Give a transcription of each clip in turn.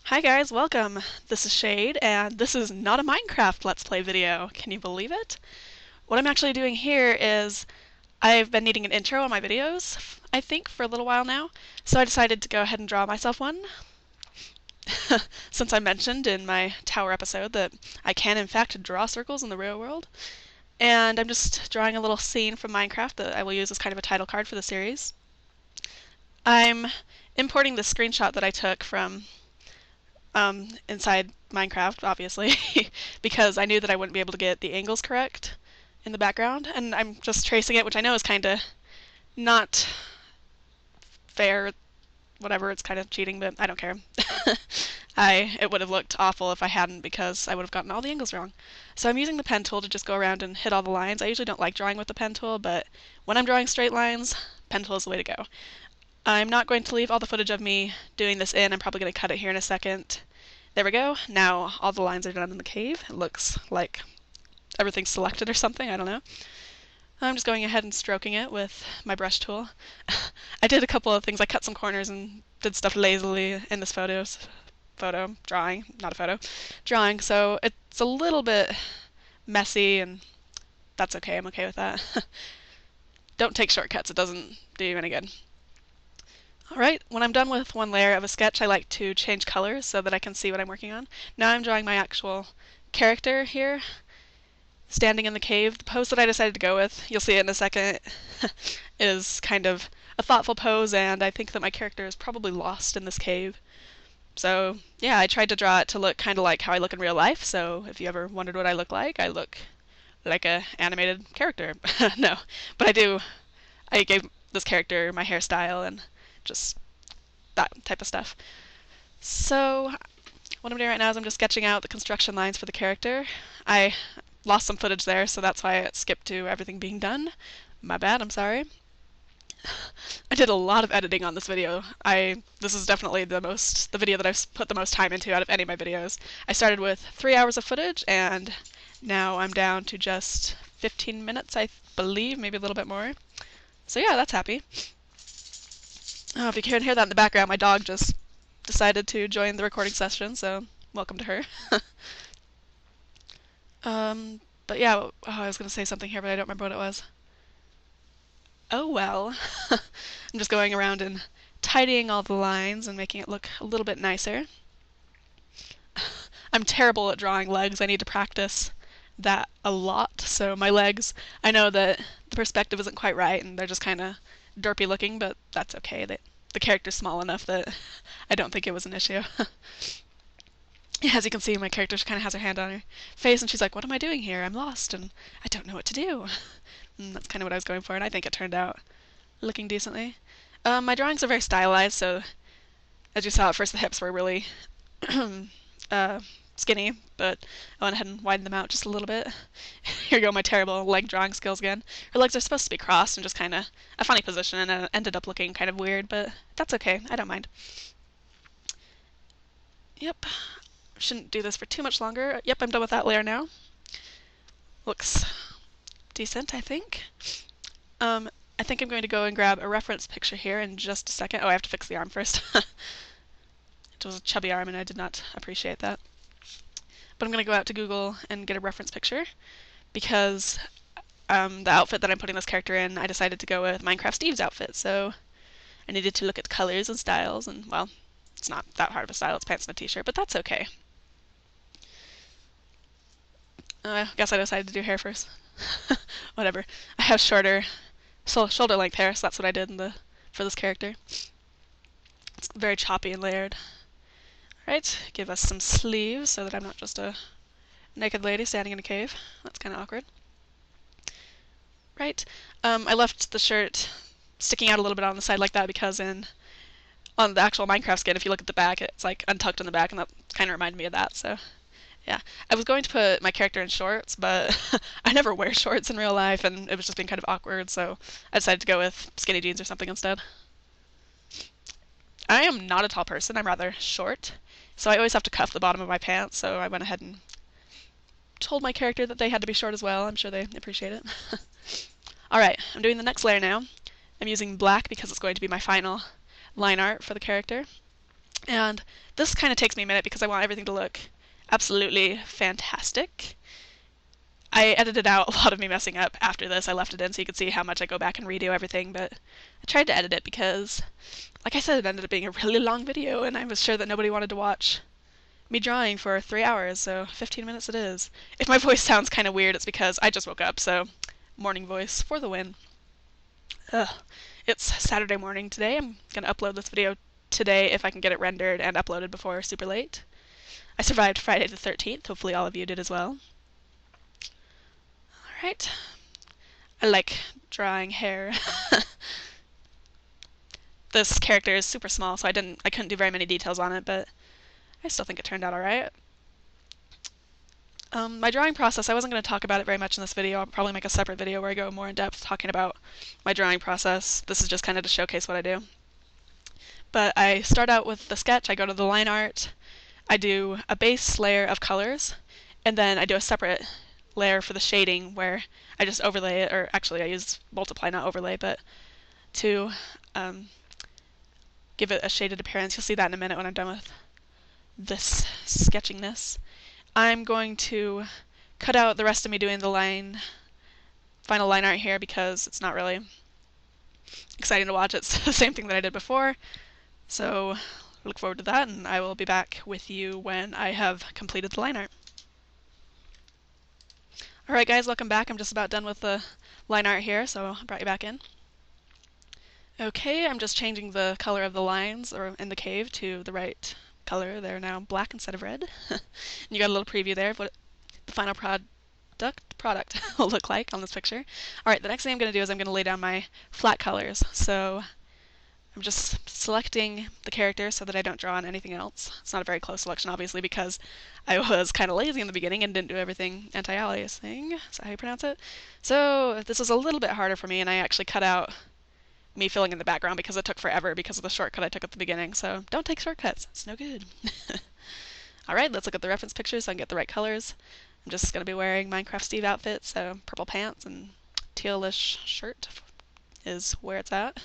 Hi guys, welcome. This is Shade, and this is not a Minecraft Let's Play video. Can you believe it? What I'm actually doing here is I've been needing an intro on my videos, I think, for a little while now, so I decided to go ahead and draw myself one. Since I mentioned in my tower episode that I can in fact draw circles in the real world. And I'm just drawing a little scene from Minecraft that I will use as kind of a title card for the series. I'm importing the screenshot that I took from inside Minecraft, obviously, because I knew that I wouldn't be able to get the angles correct in the background, and I'm just tracing it, which I know is kind of not fair. Whatever, it's kind of cheating, but I don't care. It would have looked awful if I hadn't, because I would have gotten all the angles wrong. So I'm using the pen tool to just go around and hit all the lines. I usually don't like drawing with the pen tool, but when I'm drawing straight lines, pen tool is the way to go. I'm not going to leave all the footage of me doing this in. I'm probably going to cut it here in a second. There we go. Now all the lines are done in the cave. It looks like everything's selected or something. I don't know. I'm just going ahead and stroking it with my brush tool. I did a couple of things. I cut some corners and did stuff lazily in this drawing, not a photo, drawing. So it's a little bit messy, and that's okay. I'm okay with that. Don't take shortcuts. It doesn't do you any good. Alright, when I'm done with one layer of a sketch, I like to change colors so that I can see what I'm working on. Now I'm drawing my actual character here, standing in the cave. The pose that I decided to go with, you'll see it in a second, is kind of a thoughtful pose, and I think that my character is probably lost in this cave. So yeah, I tried to draw it to look kind of like how I look in real life, so if you ever wondered what I look like a animated character. No, but I gave this character my hairstyle and just that type of stuff. So what I'm doing right now is I'm just sketching out the construction lines for the character. I lost some footage there, so that's why it skipped to everything being done. My bad, I'm sorry. I did a lot of editing on this video. This is definitely the video that I've put the most time into out of any of my videos. I started with 3 hours of footage, and now I'm down to just 15 minutes, I believe, maybe a little bit more. So yeah, that's happy. Oh, if you can hear that in the background, my dog just decided to join the recording session, so welcome to her. But yeah, I was going to say something here, but I don't remember what it was. Oh well. I'm just going around and tidying all the lines and making it look a little bit nicer. I'm terrible at drawing legs. I need to practice that a lot. So my legs, I know that the perspective isn't quite right and they're just kind of derpy looking, but that's okay. The character's small enough that I don't think it was an issue. As you can see, my character kind of has her hand on her face, and she's like, what am I doing here? I'm lost, and I don't know what to do. And that's kind of what I was going for, and I think it turned out looking decently. My drawings are very stylized, so as you saw at first, the hips were really skinny, but I went ahead and widened them out just a little bit. Here go my terrible leg drawing skills again. Her legs are supposed to be crossed in just kind of a funny position, and it ended up looking kind of weird, but that's okay. I don't mind. Yep. Shouldn't do this for too much longer. Yep, I'm done with that layer now. Looks decent, I think. I think I'm going to go and grab a reference picture here in just a second. Oh, I have to fix the arm first. It was a chubby arm, and I did not appreciate that. But I'm going to go out to Google and get a reference picture, because the outfit that I'm putting this character in, I decided to go with Minecraft Steve's outfit, so I needed to look at colors and styles, and, well, it's not that hard of a style. It's pants and a t-shirt, but that's okay. I guess I decided to do hair first. Whatever. I have shorter shoulder length hair, so that's what I did for this character. It's very choppy and layered. Alright, give us some sleeves so that I'm not just a naked lady standing in a cave. That's kind of awkward. Right. I left the shirt sticking out a little bit on the side like that because on the actual Minecraft skin, if you look at the back, it's like untucked in the back, and that kind of reminded me of that, so yeah. I was going to put my character in shorts, but I never wear shorts in real life, and it was just being kind of awkward, so I decided to go with skinny jeans or something instead. I am not a tall person. I'm rather short, so I always have to cuff the bottom of my pants, so I went ahead and told my character that they had to be short as well. I'm sure they appreciate it. Alright, I'm doing the next layer now. I'm using black because it's going to be my final line art for the character. And this kind of takes me a minute because I want everything to look absolutely fantastic. I edited out a lot of me messing up after this. I left it in so you could see how much I go back and redo everything, but I tried to edit it because, like I said, it ended up being a really long video, and I was sure that nobody wanted to watch me drawing for 3 hours, so 15 minutes it is. If my voice sounds kind of weird, it's because I just woke up, so morning voice for the win. Ugh. It's Saturday morning today. I'm going to upload this video today if I can get it rendered and uploaded before super late. I survived Friday the 13th. Hopefully all of you did as well. Alright. I like drawing hair. This character is super small, so I couldn't do very many details on it, but I still think it turned out alright. My drawing process, I wasn't going to talk about it very much in this video. I'll probably make a separate video where I go more in depth talking about my drawing process. This is just kind of to showcase what I do. But I start out with the sketch, I go to the line art, I do a base layer of colors, and then I do a separate layer for the shading where I just overlay it, or actually I use multiply, not overlay, but to give it a shaded appearance. You'll see that in a minute when I'm done with this sketchingness. I'm going to cut out the rest of me doing the final line art here because it's not really exciting to watch. It's the same thing that I did before. So look forward to that, and I will be back with you when I have completed the line art. Alright guys, welcome back. I'm just about done with the line art here, so I brought you back in. Okay, I'm just changing the color of the lines in the cave to the right color. They're now black instead of red. And you got a little preview there of what the final product will look like on this picture. Alright, the next thing I'm going to do is I'm going to lay down my flat colors. So I'm just selecting the character so that I don't draw on anything else. It's not a very close selection, obviously, because I was kind of lazy in the beginning and didn't do everything anti-aliasing. Is that how you pronounce it? So this is a little bit harder for me, and I actually cut out me filling in the background because it took forever because of the shortcut I took at the beginning. So don't take shortcuts. It's no good. Alright, let's look at the reference pictures so I can get the right colors. I'm just going to be wearing Minecraft Steve outfit, so purple pants and tealish shirt is where it's at.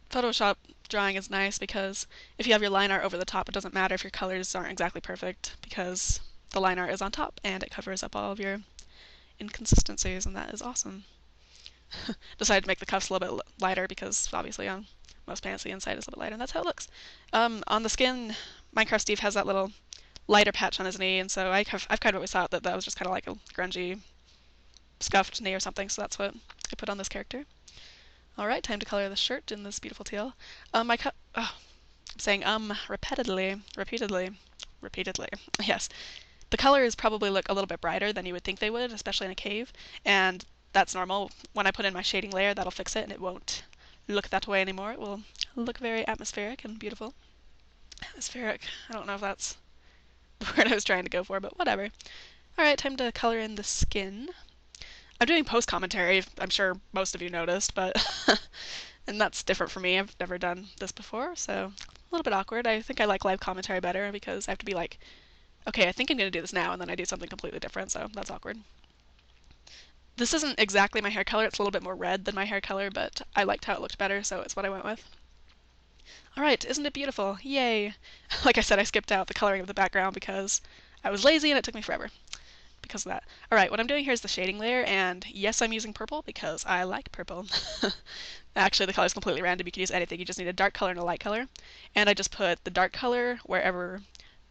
Photoshop drawing is nice because if you have your line art over the top, it doesn't matter if your colors aren't exactly perfect because the line art is on top and it covers up all of your inconsistencies, and that is awesome. Decided to make the cuffs a little bit lighter because obviously on most pants the inside is a little bit lighter, and that's how it looks. On the skin, Minecraft Steve has that little lighter patch on his knee, and so I've kind of always thought that that was just kind of like a grungy, scuffed knee or something, so that's what I put on this character. Alright, time to color the shirt in this beautiful teal. I'm saying repeatedly. Yes. The colors probably look a little bit brighter than you would think they would, especially in a cave, and that's normal. When I put in my shading layer, that'll fix it, and it won't look that way anymore. It will look very atmospheric and beautiful. Atmospheric. I don't know if that's the word I was trying to go for, but whatever. Alright, time to color in the skin. I'm doing post-commentary, I'm sure most of you noticed, but and that's different for me. I've never done this before, so a little bit awkward. I think I like live commentary better because I have to be like, okay, I think I'm going to do this now, and then I do something completely different, so that's awkward. This isn't exactly my hair color, it's a little bit more red than my hair color, but I liked how it looked better, so it's what I went with. Alright, isn't it beautiful? Yay! Like I said, I skipped out the coloring of the background because I was lazy and it took me forever because of that. Alright, what I'm doing here is the shading layer, and yes, I'm using purple because I like purple. Actually, the color's completely random. You can use anything. You just need a dark color and a light color. And I just put the dark color wherever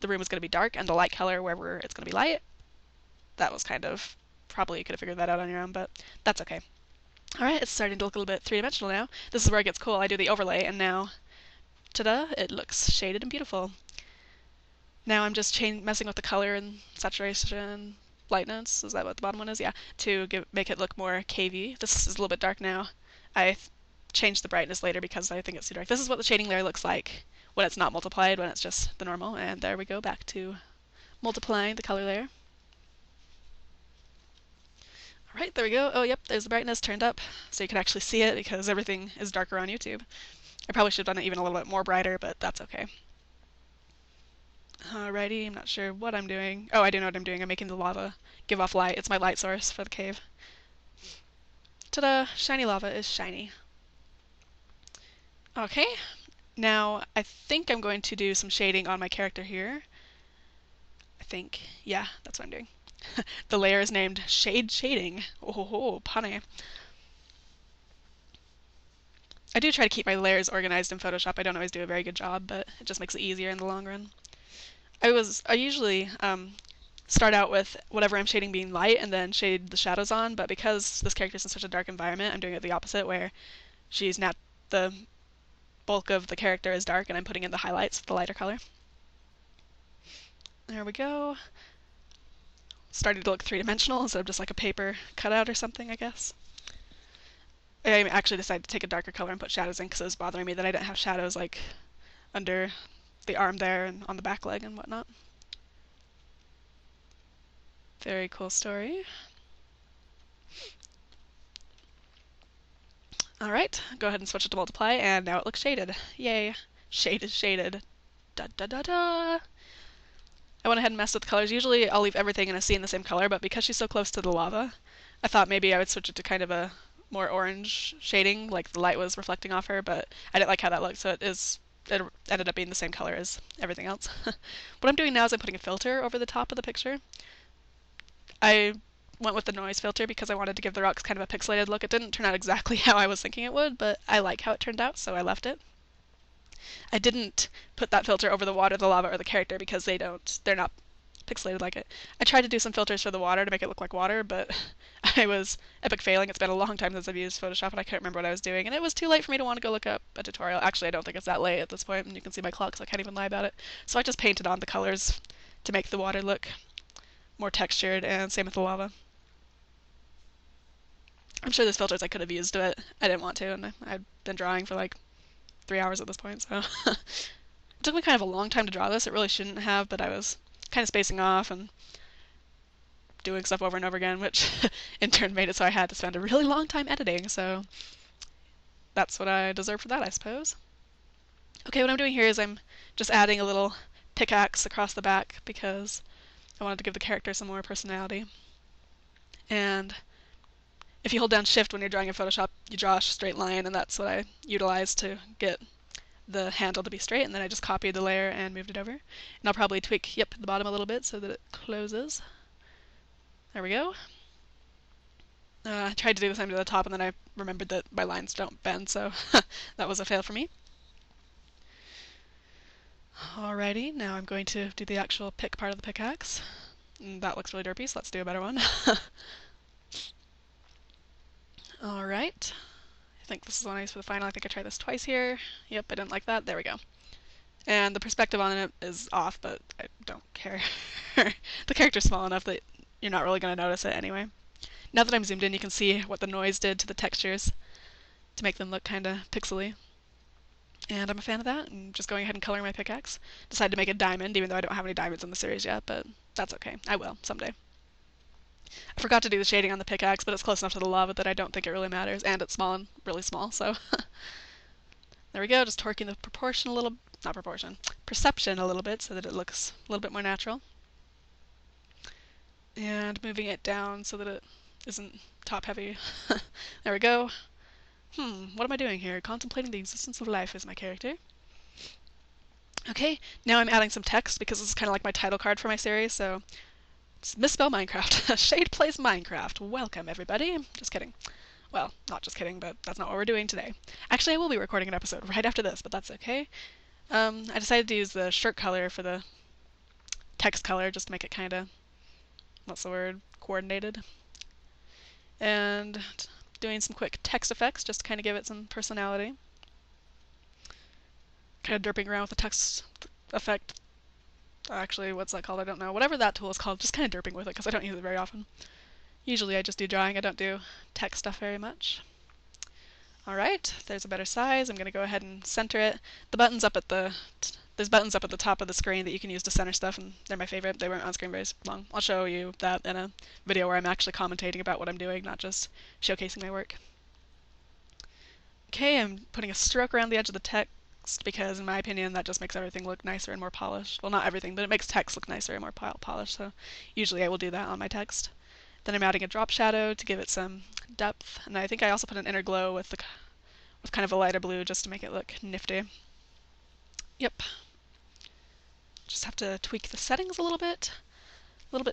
the room is going to be dark and the light color wherever it's going to be light. That was kind of, probably you could have figured that out on your own, but that's okay. Alright, it's starting to look a little bit three-dimensional now. This is where it gets cool. I do the overlay, and now, ta-da, it looks shaded and beautiful. Now I'm just messing with the color and saturation, lightness, is that what the bottom one is? Yeah, to make it look more cavey. This is a little bit dark now. I changed the brightness later because I think it's too dark. This is what the shading layer looks like when it's not multiplied, when it's just the normal, and there we go, back to multiplying the color layer. Alright, there we go. Oh, yep, there's the brightness turned up, so you can actually see it because everything is darker on YouTube. I probably should have done it even a little bit more brighter, but that's okay. Alrighty, I'm not sure what I'm doing. Oh, I do know what I'm doing. I'm making the lava give off light. It's my light source for the cave. Ta-da! Shiny lava is shiny. Okay, now I think I'm going to do some shading on my character here. I think, yeah, that's what I'm doing. The layer is named Shade Shading. Oh, punny. I do try to keep my layers organized in Photoshop. I don't always do a very good job, but it just makes it easier in the long run. I usually start out with whatever I'm shading being light and then shade the shadows on, but because this character's in such a dark environment, I'm doing it the opposite, where the bulk of the character is dark and I'm putting in the highlights with the lighter color. There we go. Starting to look three-dimensional instead of just like a paper cutout or something, I guess. I actually decided to take a darker color and put shadows in because it was bothering me that I didn't have shadows like under the arm there and on the back leg and whatnot. Very cool story. Alright, go ahead and switch it to multiply, and now it looks shaded. Yay. Shade is shaded. Da da da da! I went ahead and messed with the colors. Usually I'll leave everything in a scene the same color, but because she's so close to the lava, I thought maybe I would switch it to kind of a more orange shading, like the light was reflecting off her, but I didn't like how that looked, so it ended up being the same color as everything else. What I'm doing now is I'm putting a filter over the top of the picture. I went with the noise filter because I wanted to give the rocks kind of a pixelated look. It didn't turn out exactly how I was thinking it would, but I like how it turned out, so I left it. I didn't put that filter over the water, the lava, or the character because they're not pixelated like it. I tried to do some filters for the water to make it look like water, but I was epic failing. It's been a long time since I've used Photoshop and I couldn't remember what I was doing, and it was too late for me to want to go look up a tutorial. Actually, I don't think it's that late at this point, and you can see my clock, so I can't even lie about it. So I just painted on the colors to make the water look more textured, and same with the lava. I'm sure there's filters I could have used, but I didn't want to, and I'd been drawing for like 3 hours at this point, so it took me kind of a long time to draw this. It really shouldn't have, but I was kind of spacing off and doing stuff over and over again, which in turn made it so I had to spend a really long time editing, so that's what I deserve for that, I suppose. Okay, what I'm doing here is I'm just adding a little pickaxe across the back because I wanted to give the character some more personality. And if you hold down Shift when you're drawing in Photoshop, you draw a straight line, and that's what I utilized to get the handle to be straight, and then I just copied the layer and moved it over. And I'll probably tweak, the bottom a little bit so that it closes. There we go. I tried to do the same to the top, and then I remembered that my lines don't bend, so that was a fail for me. Alrighty, now I'm going to do the actual pick part of the pickaxe. And that looks really derpy, so let's do a better one. Alright. I think this is the one I used for the final. I think I tried this twice here. Yep, I didn't like that. There we go. And the perspective on it is off, but I don't care. The character's small enough that you're not really going to notice it anyway. Now that I'm zoomed in, you can see what the noise did to the textures to make them look kind of pixely. And I'm a fan of that. I'm just going ahead and coloring my pickaxe. Decided to make a diamond, even though I don't have any diamonds in the series yet, but that's okay. I will, someday. I forgot to do the shading on the pickaxe, but it's close enough to the lava that I don't think it really matters, and it's small and really small, so there we go, just torquing the perception a little bit so that it looks a little bit more natural. And moving it down so that it isn't top heavy. There we go. What am I doing here? Contemplating the existence of life is my character. Okay, now I'm adding some text because this is kind of like my title card for my series, so misspell Minecraft. Shade plays Minecraft. Welcome, everybody. Just kidding. Well, not just kidding, but that's not what we're doing today. Actually, I will be recording an episode right after this, but that's okay. I decided to use the shirt color for the text color just to make it kind of, coordinated. And doing some quick text effects just to kind of give it some personality. Kind of derping around with the text effect. Actually, what's that called? I don't know. Whatever that tool is called, just kind of derping with it because I don't use it very often. Usually I just do drawing, I don't do text stuff very much. Alright, there's a better size. I'm going to go ahead and center it. There's buttons up at the top of the screen that you can use to center stuff, and they're my favorite. They weren't on screen very long. I'll show you that in a video where I'm actually commentating about what I'm doing, not just showcasing my work. Okay, I'm putting a stroke around the edge of the text because, in my opinion, that just makes everything look nicer and more polished. Well, not everything, but it makes text look nicer and more polished, so usually I will do that on my text. Then I'm adding a drop shadow to give it some depth, and I think I also put an inner glow with with kind of a lighter blue just to make it look nifty. Yep. Just have to tweak the settings a little bit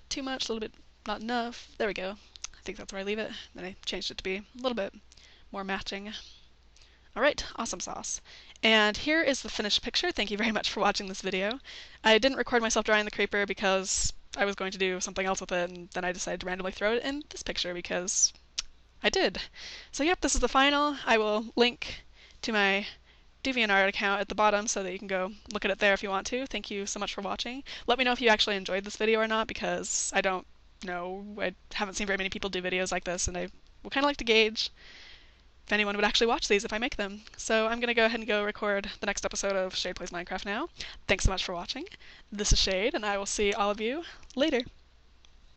too much, a little bit not enough. There we go. I think that's where I leave it. Then I changed it to be a little bit more matching. Alright, awesome sauce. And here is the finished picture. Thank you very much for watching this video. I didn't record myself drawing the creeper because I was going to do something else with it, and then I decided to randomly throw it in this picture because I did. So yep, this is the final. I will link to my DeviantArt account at the bottom so that you can go look at it there if you want to. Thank you so much for watching. Let me know if you actually enjoyed this video or not, because I don't know. I haven't seen very many people do videos like this, and I would kind of like to gauge if anyone would actually watch these if I make them. So I'm going to go ahead and go record the next episode of Shade Plays Minecraft now. Thanks so much for watching. This is Shade, and I will see all of you later.